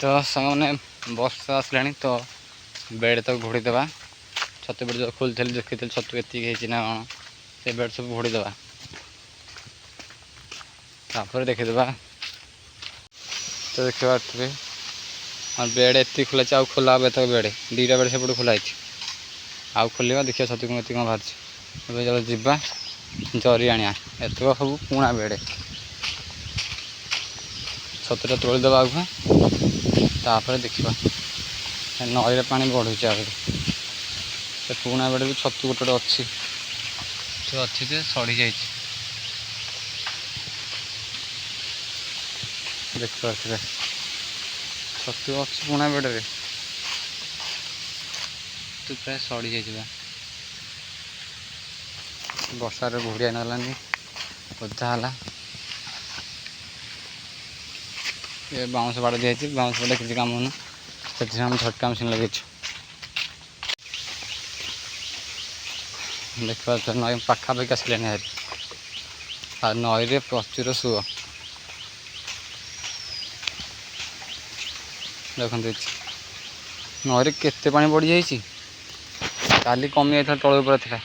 तो सामने बस आसला तो बेड तक घोड़ी देवा छतु बेड जो खोल देखी छतु एति ना कौन से बेड सब घोड़ी देवा तापर देखीदे तो देखा पारे और बेड एति खोला आउ खोला हे तक बेड दीटा बेड सेपटे खोला आउ खोल देखिए छतु कौन कौन बाहर चलो जीवा जरी आनिया एतक सब पुणा बेड छतुटा तोड़ीदेवा आगे तापर देखा नई पानी बढ़ुचे से पुणा बेड भी छतु गोटे अच्छी अच्छी जे सड़ी जा देखिए छतु अच्छी पुणा बेड तू प्राय सड़ी जा बर्षार घोड़िया नालानी ओदा है ये बाउंस बाड़ दिखाई बाउंस बाड़ किसी काम होना से हम झटका मेसिन लगे देखा नई पाखापाखि आसला नई प्रचुर सुअ देखते नई केते पानी बढ़ी जाइए काली कमी जाता तल उपर था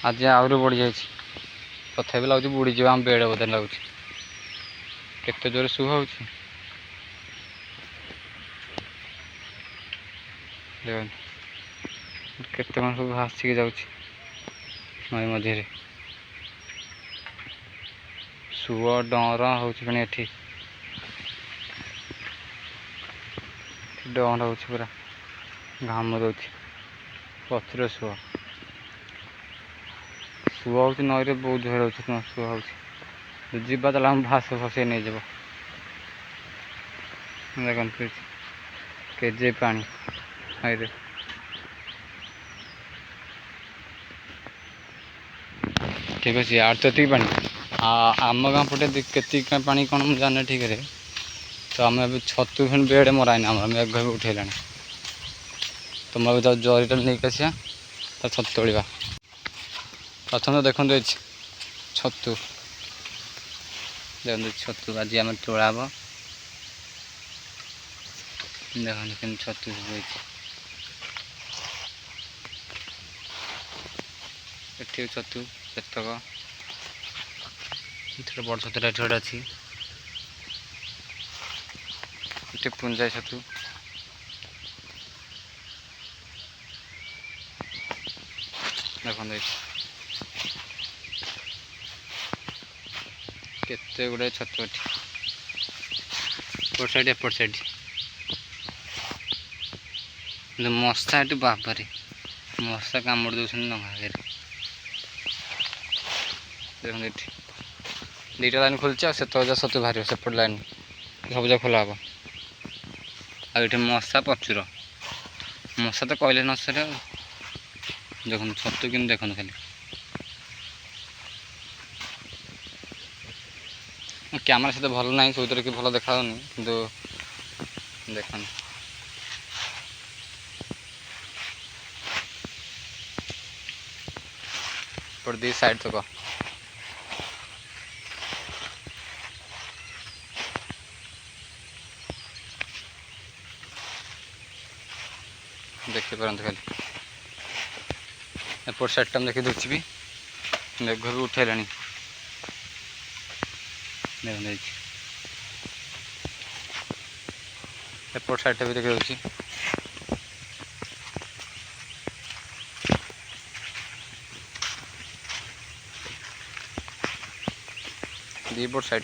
आज आहरी बढ़ी जाइए तथा लगे बुड़ीज आम बेड़ बोधे लगुच केते जोर सुह हो केते कौन सब भासिक जाऊँ नई मझे सुअ डर हो डर हो पूरा घाम दौर प्रचुर सुअ सुअ हो नई बहुत झर हो सुअ हो जीवा चला भास फसे नहीं जब देखते केजे पानी नई ठीक अच्छे यार तो ये पानी आम गाँ पटे के पानी कौन मुझे जाने ठीक है तो आम अभी छतु फिर बेड़े मराइन आम मेघ भी उठेला तो मैं जाऊँ जरीटा नहीं आसिया तो छतु तोड़ा प्रथम देखते छतु देखते छतु आज आम तोड़ा देखते छतु ये छतु केतक बड़ छतुटा ये अच्छी ये पुंजाई छतु देखते केते गुड़े छतु एपट साइड एपट साइड मशा ये बाबारे मशा कामुड़ दौरान नंगा देखते दीटा लाइन खोलचे से तो सतु बाहर सेपट लाइन सब जगह खोला हम आठ मशा प्रचुर मशा तो कहले न सर देखो छतु कि देखो खाली कैमरा से भल ना सब कि भल देखा कि देखो दी साइड तक देखी पारत खाली एपट साइड टाइम देखी दूसरी भी मेघ भी उठेला एपट साइड भी देखी दूसरी दीपट साइड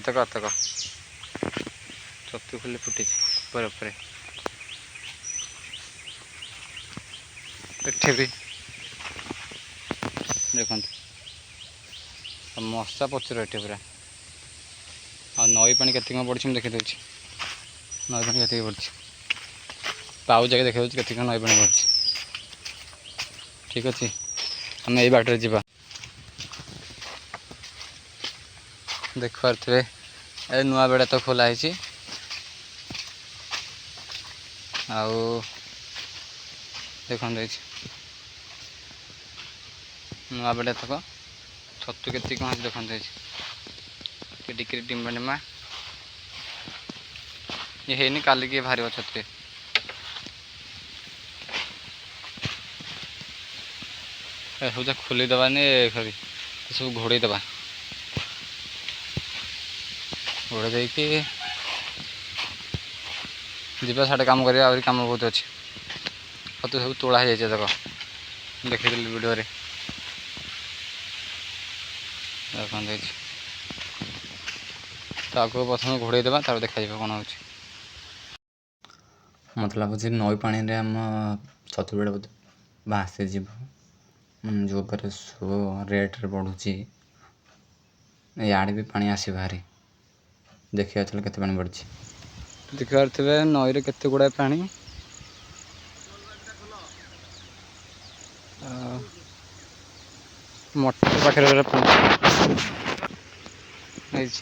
तक छतु खोल फुटी पर एठे भी देखो मशा प्रचुर एटे पूरा आ नई पानी के बढ़ी देखी दूसरी नई पानी के बढ़ी पाउ जगह देखा के नई पानी बढ़ी ठीक अच्छे आम यही बाटर जावा देख पारे ए नुआ बेड़ा तो खोलाई आउ देखते नुआ बेड़ा तक छतु के कौन देखते टिम्बा टिम्बा ये ହେଇନି କାଲିକି ବାହାରିବ ଛତୁ। ସବୁ ଯା ଖୋଲିଦେବାନି ସରି ସବୁ ଘୋଡ଼େଇ ଦେବା। ଘୋଡ଼େଇ ଦେଇକି ଯିବା ସିଆଡ଼େ କାମ କରିବା। ଆହୁରି କାମ ବହୁତ ଅଛି। ଛତୁ ସବୁ ତୋଳା ହେଇଯାଇଛି ଦେଖ, ଦେଖିଥିଲି ଭିଡ଼ିଓରେ ଦେଖନ୍ତୁ ହେଇଛି। ତ ଆଗକୁ ପ୍ରଥମେ ଘୋଡ଼େଇ ଦେବା, ତାପରେ ଦେଖାଯିବ କ'ଣ ହେଉଛି। ମୋତେ ଲାଗୁଛି ନଈ ପାଣିରେ ଆମ ଛତୁ ବେଳ ବୋଧେ ଭାସିଯିବ, ଯେଉଁ ଉପରେ ରେଟ୍ରେ ବଢ଼ୁଛି। ଇଆଡ଼େ ବି ପାଣି ଆସିବ ଭାରି। ଦେଖିବା ଚାଲ କେତେ ପାଣି ବଢ଼ିଛି। ଦେଖିପାରୁଥିବେ ନଈରେ କେତେ ଗୁଡ଼ାଏ ପାଣି। ମଟର ପାଖରେ ହେଇଛି।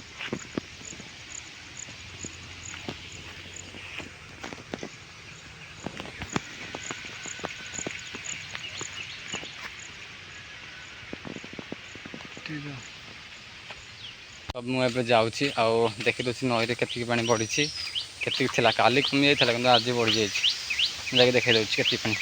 ମୁଁ ଏବେ ଯାଉଛି ଆଉ ଦେଖିଦେଉଛି ନଈରେ କେତିକି ପାଣି ବଢ଼ିଛି, କେତିକି ଥିଲା। କାଲି କମିଯାଇଥିଲା କିନ୍ତୁ ଆଜି ବଢ଼ିଯାଇଛି। ମୁଁ ଯାଇକି ଦେଖାଇ ଦେଉଛି କେତିକି ପାଣି।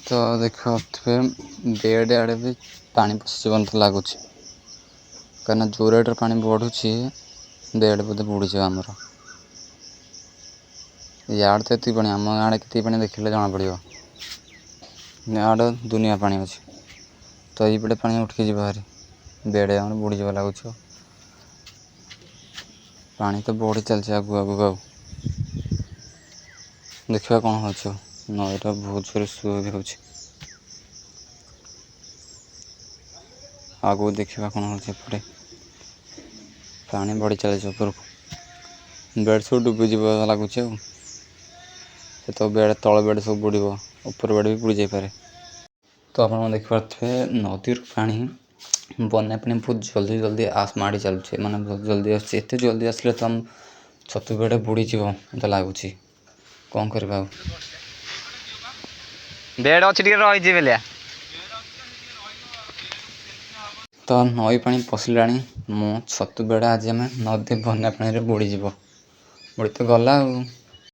ତ ଦେଖିପାରୁଥିବେ ବେଡ଼୍ ଆଡ଼େ ବି ପାଣି ପଶିଯିବ ମୋତେ ଲାଗୁଛି, କାହିଁକିନା ଯେଉଁ ରେଟ୍ରେ ପାଣି ବଢ଼ୁଛି ବେଡ଼୍ ବୋଧେ ବୁଡ଼ିଯିବ ଆମର। ଇଆଡ଼େ ତ ଏତିକି ପାଣି, ଆମ ଗାଁରେ କେତିକି ପାଣି ଦେଖିଲେ ଜଣାପଡ଼ିବ। ଇଆଡ଼େ ଦୁନିଆ ପାଣି ଅଛି, ତ ଏଇପଟେ ପାଣି ଉଠିକି ଯିବ ଭାରି। ବେଡ଼୍ ଆମର ବୁଡ଼ିଯିବ ଲାଗୁଛି। ପାଣି ତ ବଢ଼ି ଚାଲିଛି ଆଗକୁ ଆଗକୁ। ଆଉ ଦେଖିବା କ'ଣ ହେଉଛି। ନଈଟା ବହୁତ ଜୋରେ ସୁଅ ବି ହେଉଛି। ଆଗକୁ ଦେଖିବା କ'ଣ ହେଉଛି। ଏପଟେ ପାଣି ବଢ଼ି ଚାଲିଛି ଉପରକୁ। ବେଡ଼୍ ସବୁ ଡୁବିଯିବ ଲାଗୁଛି। ଆଉ ସେ ତ ବେଡ଼୍ ତଳ ବେଡ଼୍ ସବୁ ବୁଡ଼ିବ, ଉପର ବେଡ଼୍ ବି ବୁଡ଼ି ଯାଇପାରେ। ତ ଆପଣ ଦେଖିପାରୁଥିବେ ନଦୀରୁ ପାଣି, ବନ୍ୟା ପାଣି ବହୁତ ଜଲ୍ଦି ଜଲ୍ଦି ମାଡ଼ି ଚାଲୁଛି, ମାନେ ବହୁତ ଜଲ୍ଦି ଆସୁଛି। ଏତେ ଜଲ୍ଦି ଆସିଲେ ତ ଆମ ଛତୁ ବେଡ଼୍ ବୁଡ଼ିଯିବ ମୋତେ ଲାଗୁଛି। କ'ଣ କରିବା ଆଉ। ବେଡ଼୍ ଅଛି ଟିକେ ରହିଛି ବେଲିଆ। ତ ନଈ ପାଣି ପଶିଲାଣି। ମୋ ଛତୁ ବେଡ଼ା ଆଜି ଆମେ ନଦୀ ବନ୍ୟା ପାଣିରେ ବୁଡ଼ିଯିବ। ବୁଡ଼ି ତ ଗଲା ଆଉ।